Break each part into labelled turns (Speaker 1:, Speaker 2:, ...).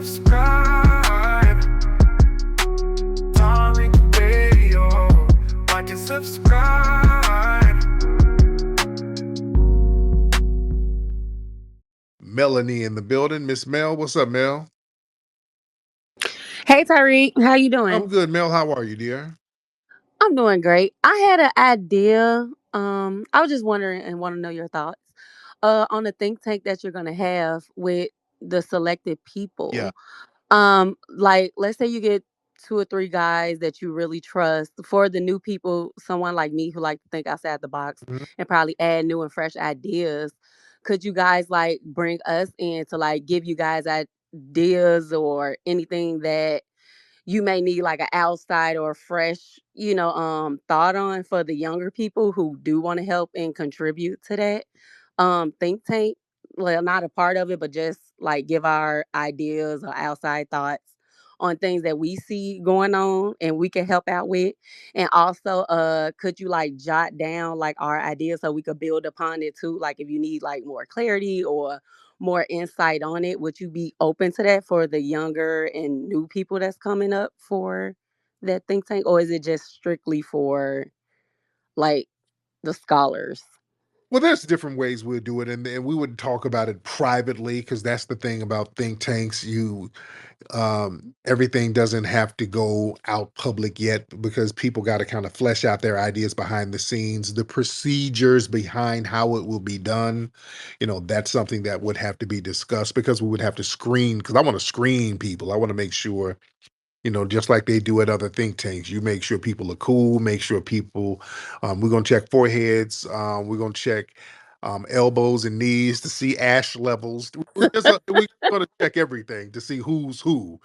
Speaker 1: subscribe. Darling Radio. Watch and subscribe.
Speaker 2: Melanin in the building. Miss Mel, what's up, Mel?
Speaker 3: Hey Tariq, how you
Speaker 2: I'm
Speaker 3: doing?
Speaker 2: good, Mel. How are you, dear?
Speaker 3: I'm doing great. I had an idea. I was just wondering and want to know your thoughts. On the think tank that you're gonna have with the selected
Speaker 2: Yeah.
Speaker 3: people. Like let's say you get two or three guys that you really trust. For the new people, someone like me who like to think outside the box
Speaker 2: Mhm.
Speaker 3: and probably add new and fresh ideas. Could you guys like bring us in to like give you guys ideas or anything that you may need like an outside or fresh, thought on for the younger people who do want to help and contribute to that think tank? Well, not a part of it, but just like give our ideas or outside thoughts on things that we see going on and we can help out with. And also, could you like jot down like our ideas so we could build upon it too? Like if you need like more clarity or more insight on it, would you be open to that for the younger and new people that's coming up for that think tank? Or is it just strictly for like the scholars?
Speaker 2: Well, there's different ways we'll do it, and we would talk about it privately because that's the thing about think tanks. Everything doesn't have to go out public yet because people got to kind of flesh out their ideas behind the scenes, the procedures behind how it will be done. That's something that would have to be discussed because we would have to screen. Because I want to screen people. I want to make sure just like they do at other think tanks. You make sure people are cool, make sure people, we're going to check foreheads, we're going to check elbows and knees to see ash levels. We're going to check everything to see who's who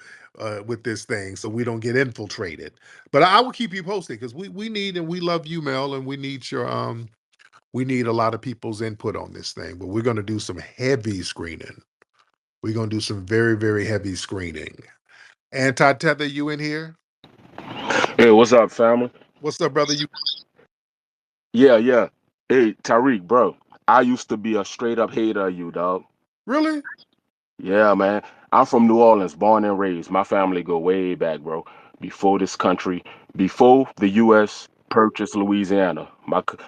Speaker 2: with this thing so we don't get infiltrated. But I will keep you posted because we need and we love you, Mel, and we need a lot of people's input on this thing. But we're going to do some heavy screening. We're going to do some very, very heavy screening. Anti-tether, you in here?
Speaker 4: Hey, what's up, family?
Speaker 2: What's up, brother? You
Speaker 4: Yeah, yeah. Hey, Tariq, bro. I used to be a straight up hater of you, dog.
Speaker 2: really?
Speaker 4: Yeah, man. I'm from New Orleans, born and raised. My family go way back, bro. Before this country, before the U.S. purchased Louisiana,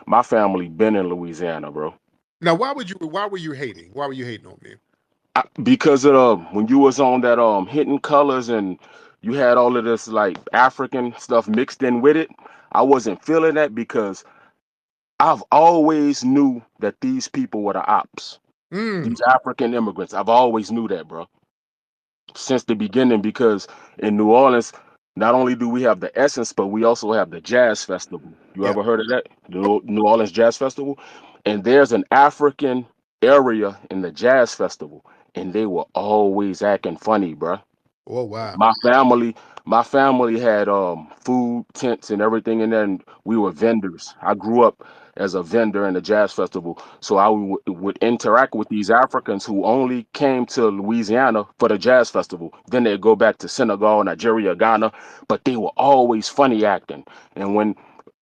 Speaker 4: my family been in Louisiana, bro.
Speaker 2: Now, why were you hating? Why were you hating on me?
Speaker 4: Because of when you was on that hitting colors and you had all of this like African stuff mixed in with it, I wasn't feeling that because I've always knew that these people were the ops.
Speaker 2: Mm,
Speaker 4: These African immigrants. I've always knew that, bro, since the beginning. Because in New Orleans, not only do we have the Essence, but we also have the Jazz Festival. You
Speaker 2: yeah.
Speaker 4: ever heard of that? The New Orleans Jazz Festival? And there's an African area in the Jazz Festival, and they were always acting funny, bro.
Speaker 2: Oh, wow.
Speaker 4: My family, my family had food tents and everything in there, and we were vendors. I grew up as a vendor in the jazz festival, so I would interact with these Africans who only came to Louisiana for the jazz festival. Then they'd go back to Senegal, Nigeria, Ghana, but they were always funny acting. And when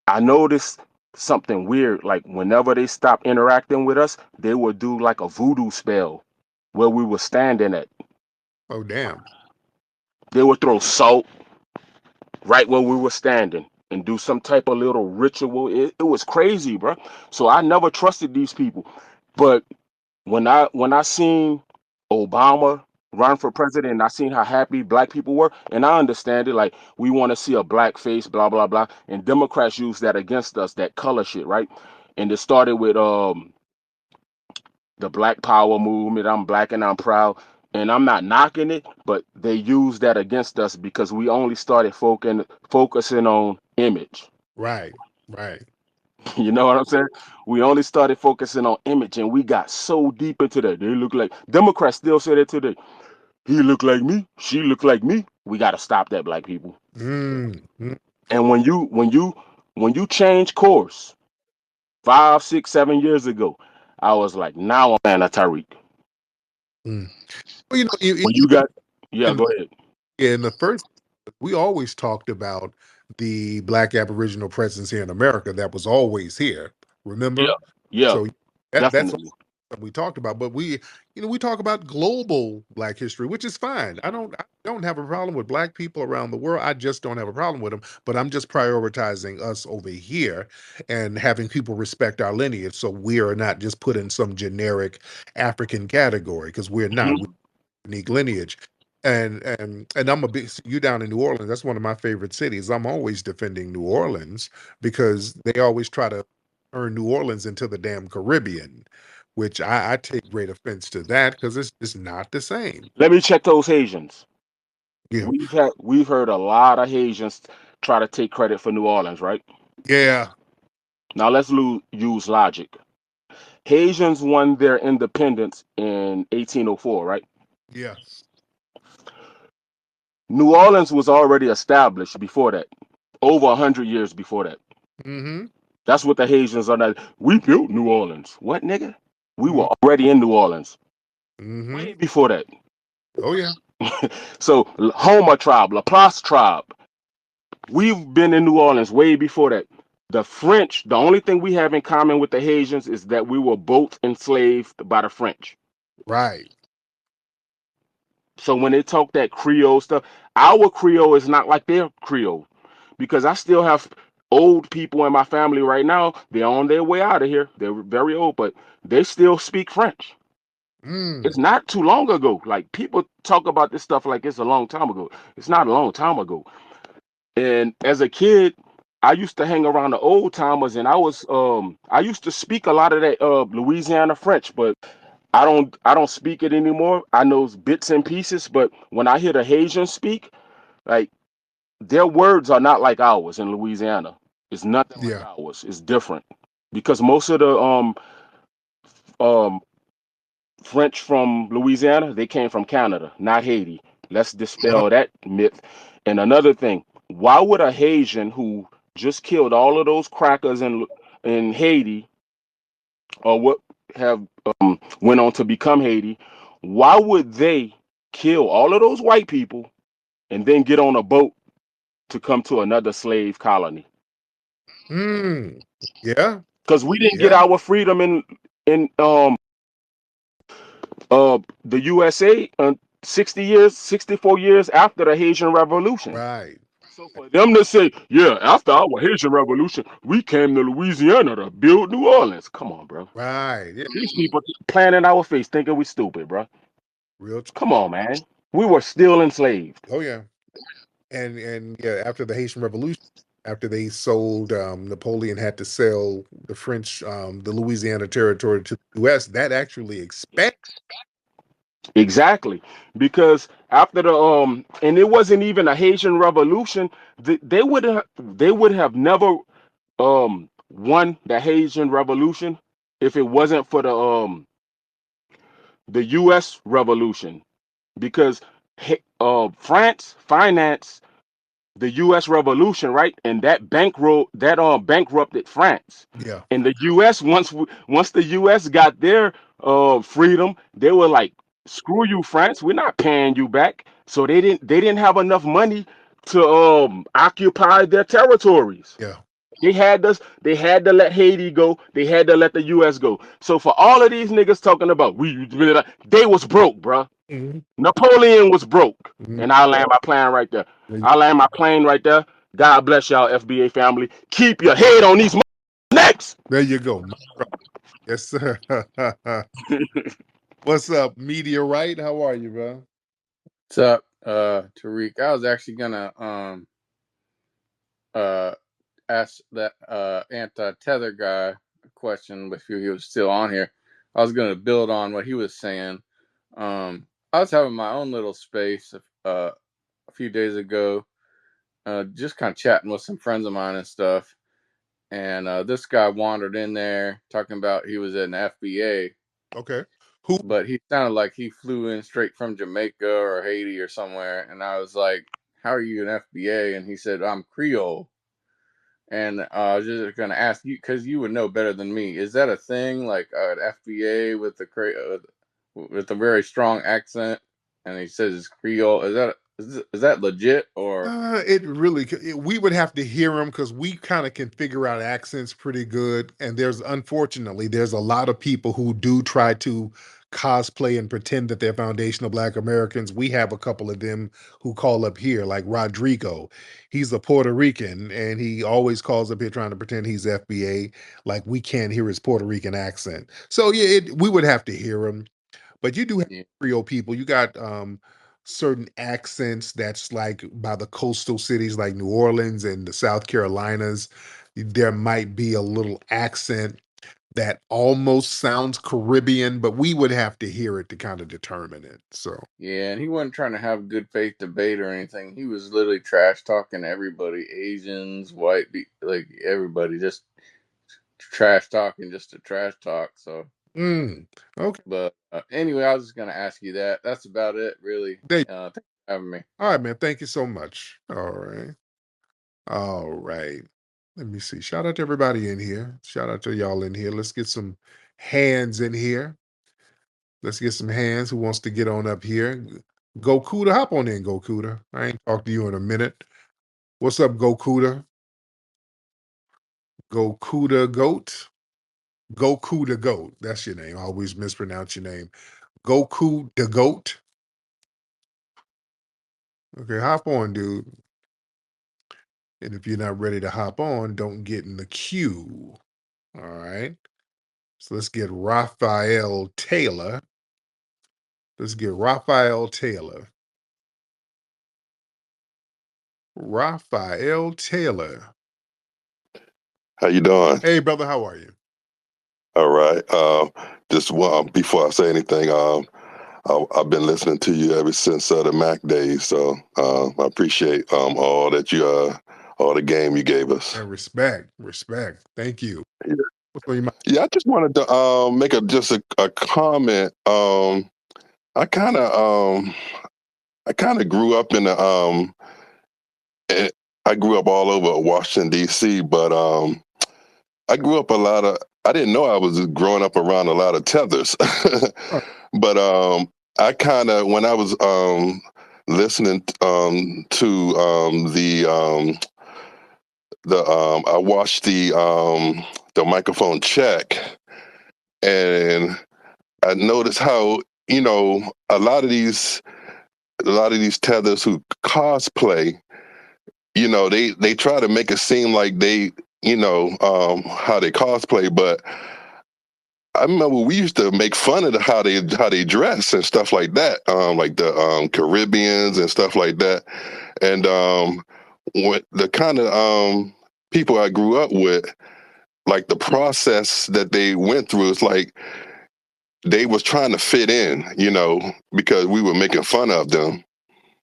Speaker 4: I noticed something weird, like whenever they stopped interacting with us, they would do like a voodoo spell where we were standing at.
Speaker 2: Oh, damn.
Speaker 4: They would throw salt right where we were standing and do some type of little ritual. It was crazy, bro. So I never trusted these people. But when I seen Obama run for president and I seen how happy black people were, and I understand it, like we want to see a black face, blah blah blah. And Democrats use that against us, that color shit, right? And it started with the Black Power movement. I'm black and I'm proud. And I'm not knocking it, but they use that against us because we only started focusing on image.
Speaker 2: Right. Right.
Speaker 4: You know what I'm saying? We only started focusing on image and we got so deep into that. They look like Democrats still say that today. He look like me, she look like me. We gotta stop that, black people.
Speaker 2: Mm.
Speaker 4: And when you change course 5, 6, 7 years ago, I was like, now I'm a Tariq.
Speaker 2: Mm. Well,
Speaker 4: When you got yeah,
Speaker 2: in,
Speaker 4: go ahead.
Speaker 2: in the first, we always talked about the Black Aboriginal presence here in America that was always here. Remember?
Speaker 4: Yeah, yeah,
Speaker 2: So that's
Speaker 4: definitely.
Speaker 2: we talked about, but we talk about global Black history, which is fine. I don't have a problem with Black people around the world. I just don't have a problem with them. But I'm just prioritizing us over here and having people respect our lineage, so we are not just put in some generic African category, because we're not. We're unique lineage. And I'm a big, you down in New Orleans, that's one of my favorite cities. I'm always defending New Orleans because they always try to turn New Orleans into the damn Caribbean, which I take great offense to that, because it's not the same.
Speaker 4: Let me check those Haitians.
Speaker 2: Yeah.
Speaker 4: We've heard a lot of Haitians try to take credit for New Orleans, right?
Speaker 2: Yeah.
Speaker 4: Now let's use logic. Haitians won their independence in 1804, right?
Speaker 2: Yeah.
Speaker 4: New Orleans was already established before that, over 100 years before that.
Speaker 2: Mm-hmm.
Speaker 4: That's what the Haitians are. Not. We built New Orleans. What, nigga? We
Speaker 2: Mm-hmm.
Speaker 4: were already in New Orleans
Speaker 2: Mm-hmm.
Speaker 4: way before that.
Speaker 2: Oh yeah.
Speaker 4: So Homer tribe, Laplace tribe, we've been in New Orleans way before that. The French, the only thing we have in common with the Haitians is that we were both enslaved by the French.
Speaker 2: Right.
Speaker 4: So when they talk that Creole stuff, our Creole is not like their Creole, because I still have old people in my family right now. They're on their way out of here. They're very old, but they still speak French. It's
Speaker 2: Mm.
Speaker 4: not too long ago. Like, people talk about this stuff like it's a long time ago. It's not a long time ago. And as a kid, I used to hang around the old timers, and I used to speak a lot of that Louisiana French, but I don't speak it anymore. I know bits and pieces, but when I hear the Haitians speak, like, their words are not like ours in Louisiana. It's nothing like
Speaker 2: Yeah.
Speaker 4: ours. It's different, because most of the um French from Louisiana, they came from Canada, not Haiti. Let's
Speaker 2: Oh,
Speaker 4: dispel that myth. And another thing, why would a Haitian who just killed all of those crackers in Haiti, or what have went on to become Haiti, why would they kill all of those white people and then get on a boat to come to another slave colony?
Speaker 2: mm. Yeah.
Speaker 4: Because we didn't get
Speaker 2: Yeah.
Speaker 4: our freedom in the USA 60 years, 64 years after the Haitian Revolution.
Speaker 2: Right.
Speaker 4: So for them to say, yeah, after our Haitian Revolution, we came to Louisiana to build New Orleans. Come on, bro.
Speaker 2: Right. Yeah.
Speaker 4: These people playing in our face thinking we stupid, bro.
Speaker 2: Real.
Speaker 4: Come on, man. We were still enslaved.
Speaker 2: Oh yeah. And yeah, after the Haitian Revolution, after they sold, Napoleon had to sell the French, the Louisiana territory to the US, that actually expanded.
Speaker 4: Exactly. Because after the and it wasn't even a Haitian Revolution, they would have never won the Haitian Revolution if it wasn't for the U.S. Revolution, because France financed the U.S. Revolution, right? And that bankrupted France.
Speaker 2: Yeah.
Speaker 4: And the U.S. once the U.S. got their freedom, they were like, "Screw you, France. We're not paying you back." So they didn't have enough money to occupy their territories.
Speaker 2: Yeah.
Speaker 4: They had to let Haiti go. They had to let the US go. So for all of these niggas talking about they was broke, bruh.
Speaker 2: Mhm.
Speaker 4: Napoleon was broke.
Speaker 2: Mhm.
Speaker 4: And I land my plane right there. I land my plane right there. God bless y'all, FBA family. Keep your head on these necks.
Speaker 2: There you go. Yes, sir. What's up, Meteorite? How are you, bro?
Speaker 5: What's up, Tariq? I was actually gonna ask that anti-tether guy a question if he was still on here. I was gonna build on what he was saying. I was having my own little space a few days ago, just kind of chatting with some friends of mine and stuff. And this guy wandered in there talking about he was in FBA,
Speaker 2: Okay. Who?
Speaker 5: but he sounded like he flew in straight from Jamaica or Haiti or somewhere. And I was like, "How are you an FBA?" And he said, "I'm Creole." And I was just going to ask you, because you would know better than me, is that a thing, like an FBA with the very strong accent? And he says it's Creole. Is that Is that legit or?
Speaker 2: We would have to hear them because we kind of can figure out accents pretty good. And unfortunately, there's a lot of people who do try to cosplay and pretend that they're foundational Black Americans. We have a couple of them who call up here, like Rodrigo. He's a Puerto Rican and he always calls up here trying to pretend he's FBA. Like we can't hear his Puerto Rican accent. So yeah, we would have to hear him. But you do have
Speaker 5: Yeah.
Speaker 2: Creole people. You got certain accents that's like by the coastal cities like New Orleans and the South Carolinas. There might be a little accent that almost sounds Caribbean, but we would have to hear it to kind of determine it. So
Speaker 5: Yeah, and he wasn't trying to have good faith debate or anything. He was literally trash talking everybody, Asians, like everybody, just trash talking just to trash talk. So,
Speaker 2: okay.
Speaker 5: but anyway, I was just gonna ask you that. That's about it, really. Thanks for having me.
Speaker 2: All right, man. Thank you so much. All right. All right. Let me see. Shout out to everybody in here. Shout out to y'all in here. Let's get some hands in here. Let's get some hands. Who wants to get on up here? Gokuda, hop on in, Gokuda. I ain't talked to you in a minute. What's up, Gokuda? Gokuda Goat? Goku the Goat. That's your name. I always mispronounce your name. Goku the Goat. Okay, hop on, dude. And if you're not ready to hop on, don't get in the queue. All right. So let's get Raphael Taylor. Let's get Raphael Taylor. Raphael Taylor.
Speaker 6: How you doing?
Speaker 2: Hey, brother, how are you?
Speaker 6: All right. Just before I say anything, I've been listening to you ever since the Mac days, so I appreciate all the game you gave us.
Speaker 2: And respect. Thank you.
Speaker 6: Yeah,
Speaker 2: What's on your mind?
Speaker 6: I just wanted to make a comment. I kind of grew up in the I grew up all over Washington D.C., but I grew up I didn't know I was growing up around a lot of tethers.
Speaker 2: Oh,
Speaker 6: But I kind of, when I was listening to I watched the microphone check, and I noticed how, a lot of these tethers who cosplay, they try to make it seem like they, how they cosplay, but I remember we used to make fun of how they dress and stuff like that, like the Caribbeans and stuff like that. And what the kind of people I grew up with, like the process that they went through, is like they was trying to fit in, because we were making fun of them,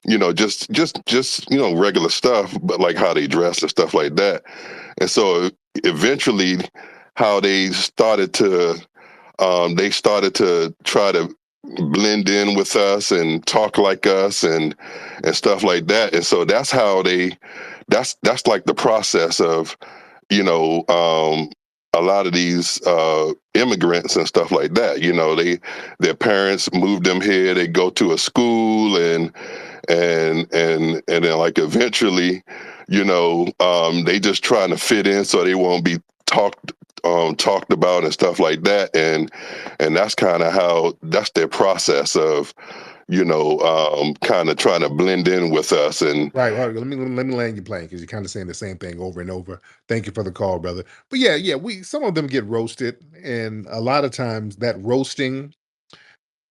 Speaker 6: just regular stuff, but like how they dress and stuff like that. And so eventually, how they started to try to blend in with us and talk like us and stuff like that. And so that's how that's like the process of, a lot of these immigrants and stuff like that. Their parents moved them here. They go to a school and then like eventually, they just trying to fit in so they won't be talked about and stuff like that, and that's kind of that's their process of, kind of trying to blend in with us. And
Speaker 2: right. Let me land you plane because you're kind of saying the same thing over and over. Thank you for the call, brother. But yeah, some of them get roasted, and a lot of times that roasting,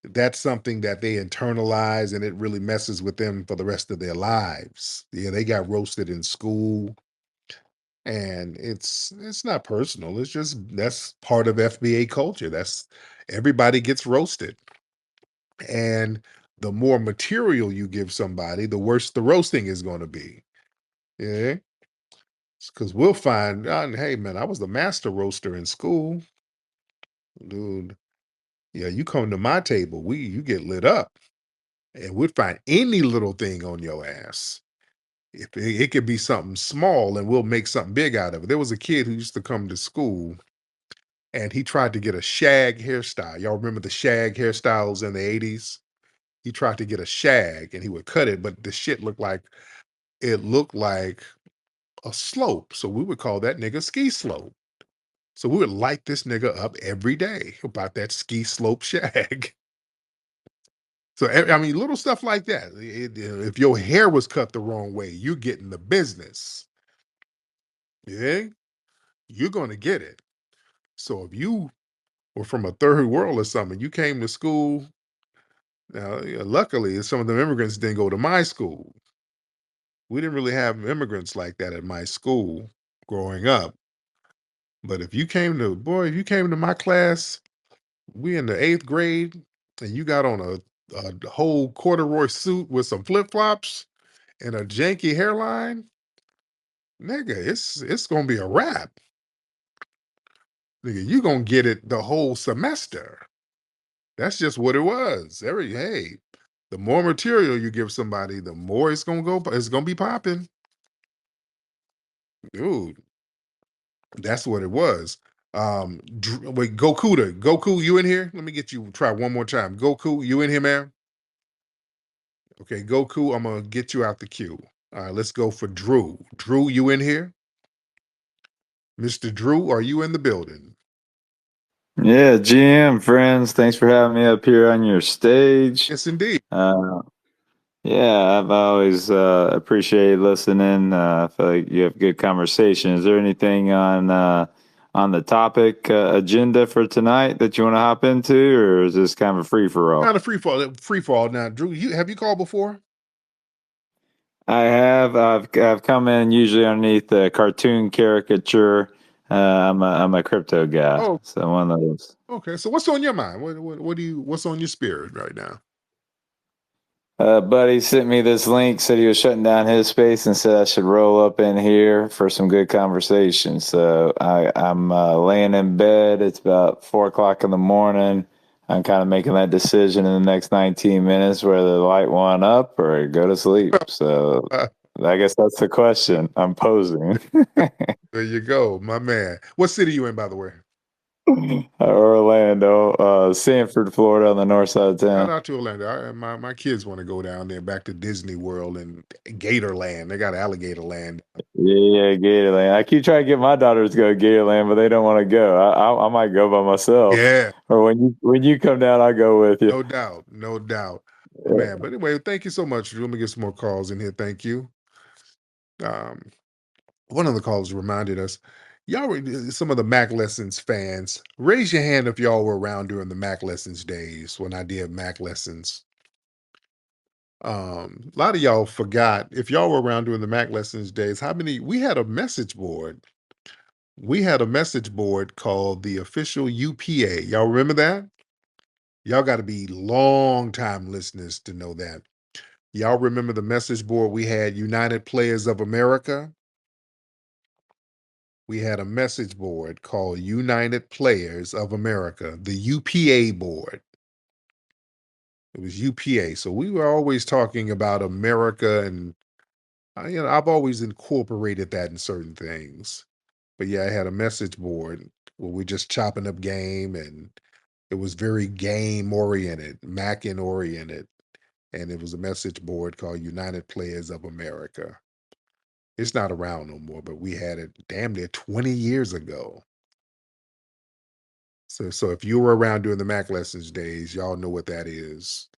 Speaker 2: that's something that they internalize, and it really messes with them for the rest of their lives. Yeah, they got roasted in school. And it's not personal. It's just that's part of FBA culture. That's everybody gets roasted. And the more material you give somebody, the worse the roasting is going to be. Yeah. Because we'll find out, hey man, I was the master roaster in school. Dude, yeah, you come to my table, you get lit up. And we'd find any little thing on your ass. If it could be something small and we'll make something big out of it. There was a kid who used to come to school and he tried to get a shag hairstyle. Y'all remember the shag hairstyles in the 80s? he tried to get a shag and he would cut it, but the shit looked like a slope. So we would call that nigga ski slope. So we would light this nigga up every day about that ski slope shag. So I mean, little stuff like that. If your hair was cut the wrong way, you're getting the business. Yeah, you're gonna get it. So if you were from a third world or something, you came to school. Now, luckily, some of the immigrants didn't go to my school. We didn't really have immigrants like that at my school growing up. But if you came to my class, we in the 8th grade, and you got on a whole corduroy suit with some flip flops and a janky hairline, nigga, it's gonna be a wrap. Nigga, you gonna get it the whole semester. That's just what it was. The more material you give somebody, the more it's gonna be popping. Dude, that's what it was. Wait, Goku, you in here? Let me get you try one more time. Goku, you in here, man? Okay, Goku, I'm gonna get you out the queue. All right, let's go for Drew. Drew, you in here? Mr. Drew, are you in the building?
Speaker 7: Yeah, GM friends, thanks for having me up here on your stage.
Speaker 2: Yes, indeed.
Speaker 7: Yeah, I've always appreciated listening. I feel like you have good conversation. Is there anything on the topic agenda for tonight that you want to hop into, or is this kind of a free for all?
Speaker 2: Kind of free fall. Now, Drew, have you called before?
Speaker 7: I have. I've come in usually underneath the cartoon caricature. I'm a crypto guy, so one of those.
Speaker 2: Okay, so what's on your mind? What's on your spirit right now?
Speaker 7: Buddy sent me this link, said he was shutting down his space and said I should roll up in here for some good conversation. So I'm laying in bed. It's about 4:00 in the morning. I'm kind of making that decision in the next 19 minutes whether to light one up or go to sleep. So I guess that's the question I'm posing.
Speaker 2: There you go, my man. What city you in, by the way?
Speaker 7: Orlando, Sanford, Florida, on the north side of town.
Speaker 2: Shout out to Orlando. My kids want to go down there, back to Disney World and Gatorland. They got Alligator Land.
Speaker 7: Yeah, Gatorland. I keep trying to get my daughters to go to Gatorland, but they don't want to go. I might go by myself.
Speaker 2: Yeah.
Speaker 7: Or when you come down, I'll go with you.
Speaker 2: No doubt. Yeah. Man, but anyway, thank you so much. Let me get some more calls in here. Thank you. One of the calls reminded us, some of the Mac Lessons fans, raise your hand if y'all were around during the Mac Lessons days when I did Mac Lessons. A lot of y'all forgot, if y'all were around during the Mac Lessons days, we had a message board. We had a message board called the official UPA. Y'all remember that? Y'all got to be long time listeners to know that. Y'all remember the message board we had, United Players of America? We had a message board called United Players of America, the UPA board. It was UPA. So we were always talking about America, and I've always incorporated that in certain things. But yeah, I had a message board where we're just chopping up game, and it was very game oriented, Mackin oriented. And it was a message board called United Players of America. It's not around no more, but we had it damn near 20 years ago. So if you were around during the Mac Lessons days, y'all know what that is.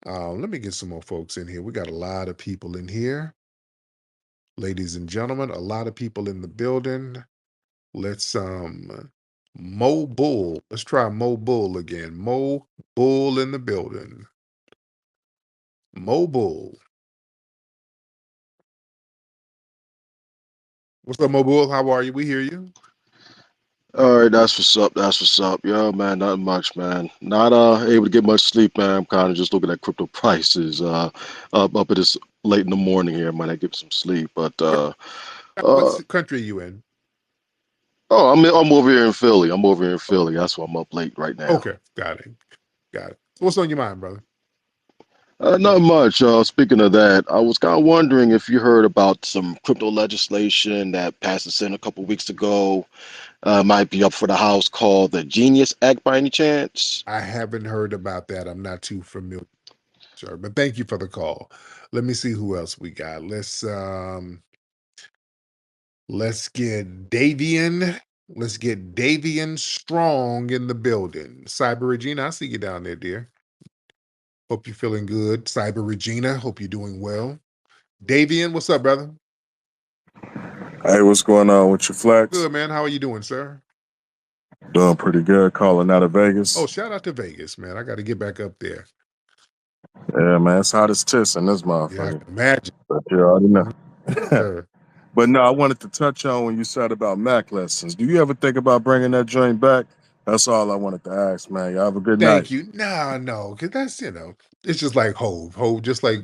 Speaker 2: Let me get some more folks in here. We got a lot of people in here. Ladies and gentlemen, a lot of people in the building. Let's Mo Bull. Let's try Mo Bull again. Mo Bull in the building. Mo Bull. What's up, Mo Bull? How are you? We hear you.
Speaker 8: All right, that's what's up. That's what's up. Yeah, man, not much, man. Not able to get much sleep, man. I'm kind of just looking at crypto prices up at this late in the morning here. Might not get some sleep, but
Speaker 2: what country are you in?
Speaker 8: Oh, I'm over here in Philly. That's why I'm up late right now.
Speaker 2: Okay, got it. So what's on your mind, brother?
Speaker 8: Not much. Speaking of that, I was kind of wondering if you heard about some crypto legislation that passed the Senate a couple weeks ago. Might be up for the House, called the Genius Act by any chance?
Speaker 2: I haven't heard about that. I'm not too familiar, sir, but thank you for the call. Let me see who else we got. Let's get Davian. Let's get Davian Strong in the building. Cyber Regina, I see you down there, dear. Hope you're feeling good. Cyber Regina, hope you're doing well. Davian, what's up, brother?
Speaker 9: Hey, what's going on with your flex?
Speaker 2: Good, man. How are you doing, sir?
Speaker 9: Doing pretty good. Calling out of Vegas.
Speaker 2: Oh, shout out to Vegas, man. I got to get back up there.
Speaker 9: Yeah, man. It's hot as tits in this
Speaker 2: Yeah, I
Speaker 9: motherfucker.
Speaker 2: can imagine.
Speaker 9: But you already know.
Speaker 2: Sir.
Speaker 9: But no, I wanted to touch on when you said about Mac lessons. Do you ever think about bringing that joint back? That's all I wanted to ask, man. Y'all have a good night.
Speaker 2: Thank you. Nah, no, because that's, it's just like Hove. Hove, just like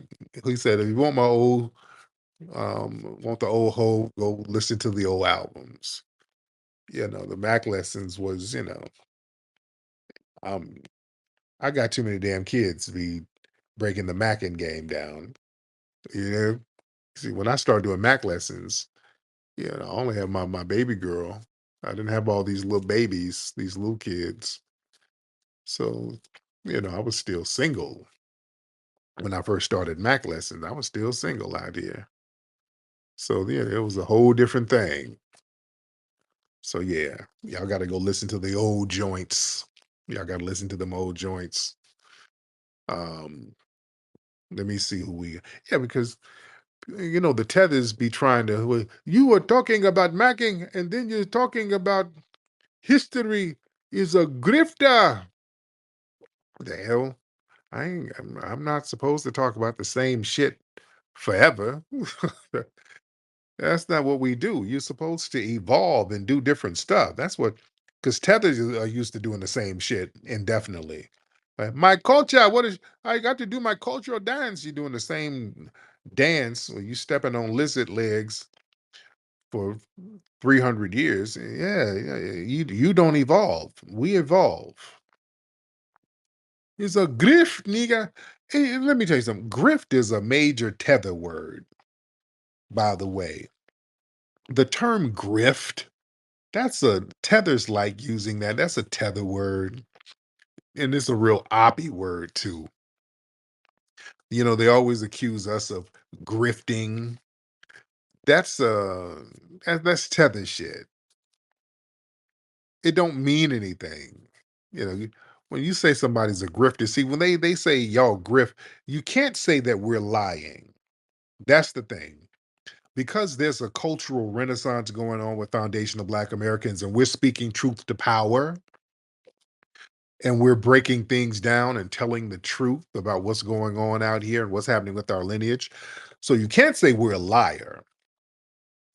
Speaker 2: he said, if you want my old, want the old Hove, go listen to the old albums. The Mac lessons was, um, I got too many damn kids to be breaking the Mackin game down. See, when I started doing Mac lessons, I only had my baby girl. I didn't have all these little babies, these little kids. So, I was still single when I first started Mac lessons. I was still single out here. So, it was a whole different thing. So, yeah, y'all got to go listen to the old joints. Y'all got to listen to them old joints. Let me see because the Tethers be trying to. You were talking about macking, and then you're talking about history is a grifter. What the hell? I'm not supposed to talk about the same shit forever. That's not what we do. You're supposed to evolve and do different stuff. That's what, because Tethers are used to doing the same shit indefinitely. My culture, I got to do my cultural dance. You're doing the same dance, or you stepping on lizard legs for 300 years. Yeah, you don't evolve. We evolve. It's a grift, nigga. Hey, let me tell you something. Grift is a major tether word, by the way. The term grift, tethers like using that. That's a tether word. And it's a real oppy word too. They always accuse us of grifting. That's that's tether shit. It don't mean anything. When you say somebody's a grifter, see, when they say y'all grift, you can't say that we're lying. That's the thing. Because there's a cultural renaissance going on with foundational Black Americans, and we're speaking truth to power, and we're breaking things down and telling the truth about what's going on out here and what's happening with our lineage. So you can't say we're a liar.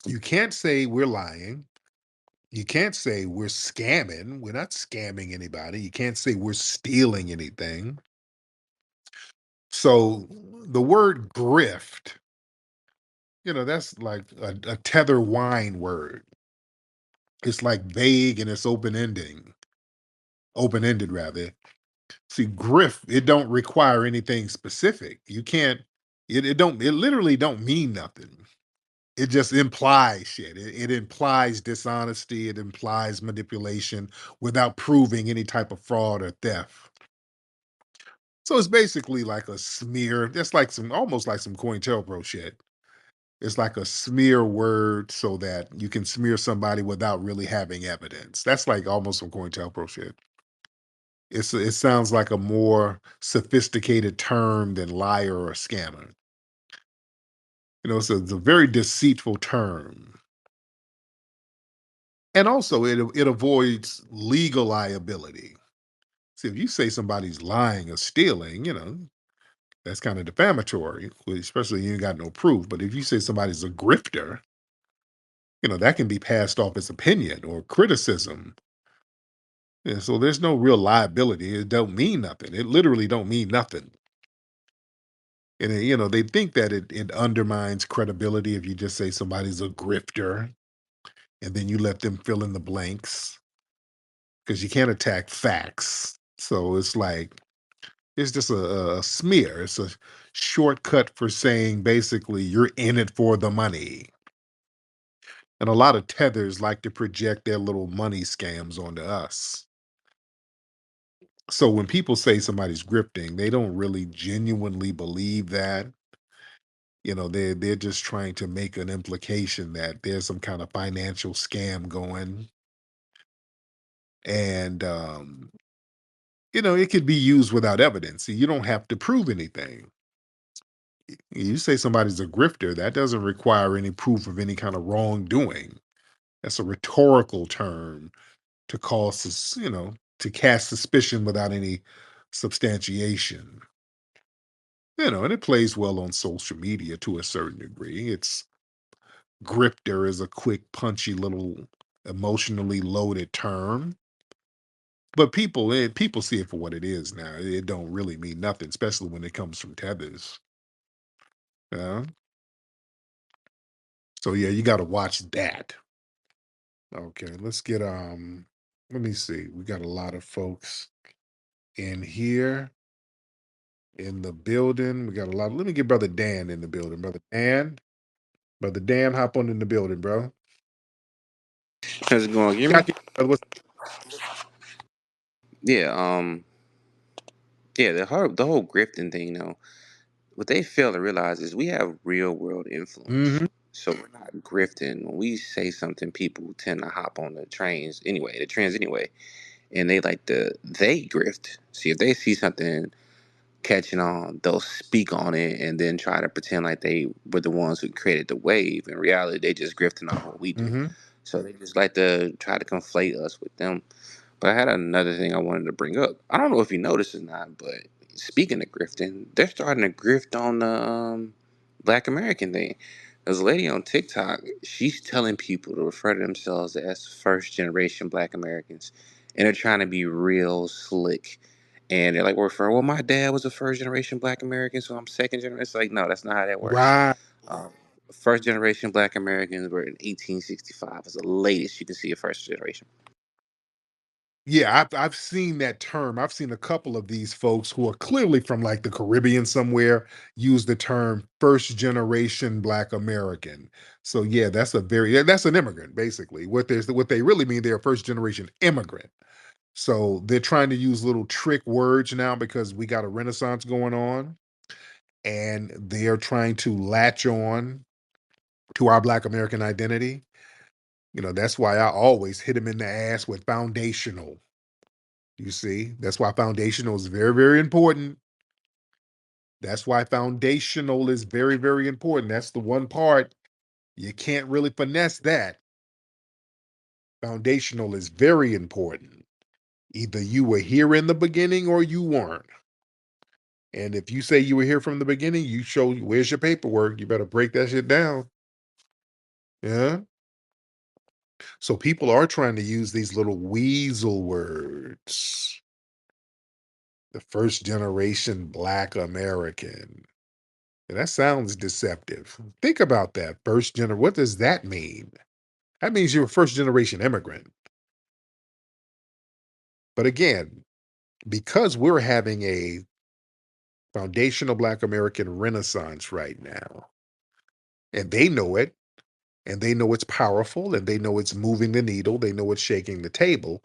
Speaker 2: You can't say we're lying. You can't say we're scamming. We're not scamming anybody. You can't say we're stealing anything. So the word grift, that's like a tether wine word. It's like vague and it's open-ended rather. See, grift, it don't require anything specific. You can't, it literally don't mean nothing. It just implies shit. It implies dishonesty. It implies manipulation without proving any type of fraud or theft. So it's basically like a smear. That's like almost like some COINTELPRO shit. It's like a smear word so that you can smear somebody without really having evidence. That's like almost some COINTELPRO shit. It sounds like a more sophisticated term than liar or scammer. It's a very deceitful term. And also it avoids legal liability. See, if you say somebody's lying or stealing, that's kind of defamatory, especially you ain't got no proof. But if you say somebody's a grifter, that can be passed off as opinion or criticism. Yeah, so there's no real liability. It don't mean nothing. It literally don't mean nothing. And they think that it undermines credibility if you just say somebody's a grifter and then you let them fill in the blanks because you can't attack facts. So it's like It's just a smear. It's a shortcut for saying basically you're in it for the money. And a lot of tethers like to project their little money scams onto us. So when people say somebody's grifting, they don't really genuinely believe that. They're just trying to make an implication that there's some kind of financial scam going. And it could be used without evidence. You don't have to prove anything. You say somebody's a grifter, that doesn't require any proof of any kind of wrongdoing. That's a rhetorical term to to cast suspicion without any substantiation. And it plays well on social media to a certain degree. It's grifter is a quick, punchy little emotionally loaded term. But people see it for what it is now. It don't really mean nothing, especially when it comes from tethers. Yeah. So yeah, you got to watch that. Okay, let's get let me see. We got a lot of folks in here in the building. We got a lot. Let me get brother Dan in the building. Brother Dan. Brother Dan, hop on in the building, bro.
Speaker 10: How's it going? You hear me?
Speaker 2: Got you, brother.
Speaker 10: Yeah, yeah, the whole grifting thing, what they fail to realize is we have real world influence.
Speaker 2: Mm-hmm.
Speaker 10: So we're not grifting. When we say something, people tend to hop on the trends anyway, and they grift. See, if they see something catching on, they'll speak on it and then try to pretend like they were the ones who created the wave. In reality, they just grifting off what we do.
Speaker 2: Mm-hmm.
Speaker 10: So they just like to try to conflate us with them. But I had another thing I wanted to bring up. I don't know if you noticed or not, but speaking of grifting, they're starting to grift on the Black American thing. There's a lady on TikTok. She's telling people to refer to themselves as first generation Black Americans, and they're trying to be real slick. And they're like, well, my dad was a first generation Black American, so I'm second generation. It's like, no, that's not how that works.
Speaker 2: Right.
Speaker 10: Um, First generation Black Americans were in 1865. It's the latest you can see a first generation.
Speaker 2: Yeah, I've seen that term. I've seen a couple of these folks who are clearly from like the Caribbean somewhere use the term first generation Black American. So yeah, that's an immigrant basically. What they really mean, they're a first generation immigrant. So they're trying to use little trick words now because we got a renaissance going on, and they are trying to latch on to our Black American identity. That's why I always hit them in the ass with foundational. You see, that's why foundational is very, very important. That's why foundational is very, very important. That's the one part you can't really finesse that. Foundational is very important. Either you were here in the beginning or you weren't. And if you say you were here from the beginning, you show where's your paperwork. You better break that shit down. Yeah. So people are trying to use these little weasel words. The first generation Black American. And that sounds deceptive. Think about that. What does that mean? That means you're a first generation immigrant. But again, because we're having a foundational Black American renaissance right now, and they know it, and they know it's powerful, and they know it's moving the needle, they know it's shaking the table,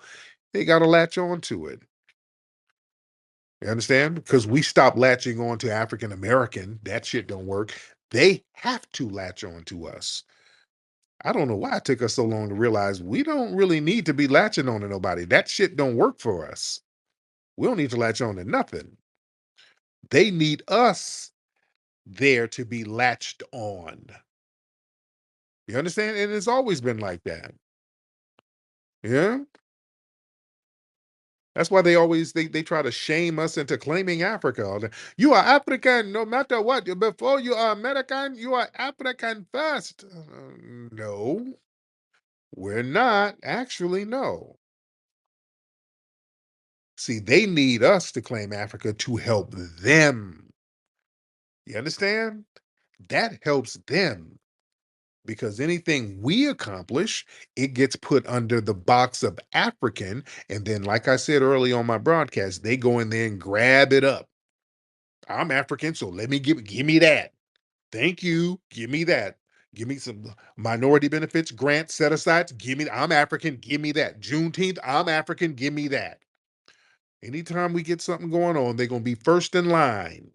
Speaker 2: they got to latch on to it. You understand? Because we stop latching on to African American, that shit don't work. They have to latch on to us. I don't know why it took us so long to realize we don't really need to be latching on to nobody. That shit don't work for us. We don't need to latch on to nothing. They need us there to be latched on. You understand? And it's always been like that. Yeah. That's why they try to shame us into claiming Africa. You are African no matter what. Before you are American, you are African first. No, we're not. Actually, no. See, they need us to claim Africa to help them. You understand? That helps them because anything we accomplish, it gets put under the box of African. And then, like I said early on my broadcast, they go in there and grab it up I'm African, so let me give me that. Thank you. Give me that. Give me some minority benefits, grants, set asides. Give me, I'm African, give me that. Juneteenth, I'm African, give me that. Anytime we get something going on, they're going to be first in line.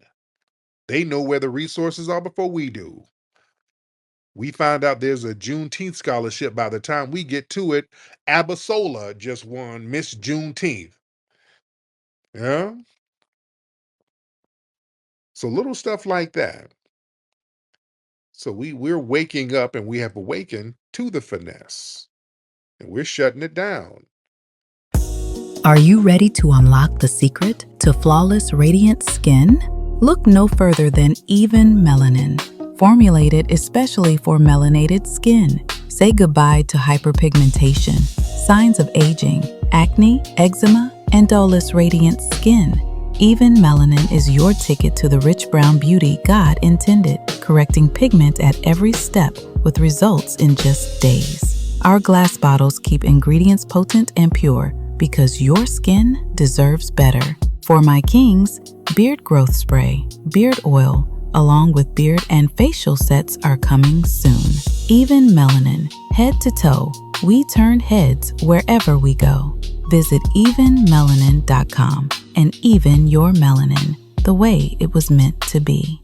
Speaker 2: They know where the resources are before we do. We find out there's a Juneteenth scholarship by the time we get to it. Abasola just won Miss Juneteenth. Yeah. So little stuff like that. So we're waking up and we have awakened to the finesse. And we're shutting it down.
Speaker 11: Are you ready to unlock the secret to flawless, radiant skin? Look no further than Even Melanin, formulated especially for melanated skin. Say goodbye to hyperpigmentation, signs of aging, acne, eczema, and dullest radiant skin. Even Melanin is your ticket to the rich brown beauty God intended, correcting pigment at every step with results in just days. Our glass bottles keep ingredients potent and pure because your skin deserves better. For my kings, beard growth spray, beard oil, along with beard and facial sets are coming soon. Even Melanin, head to toe, we turn heads wherever we go. Visit evenmelanin.com and even your melanin the way it was meant to be.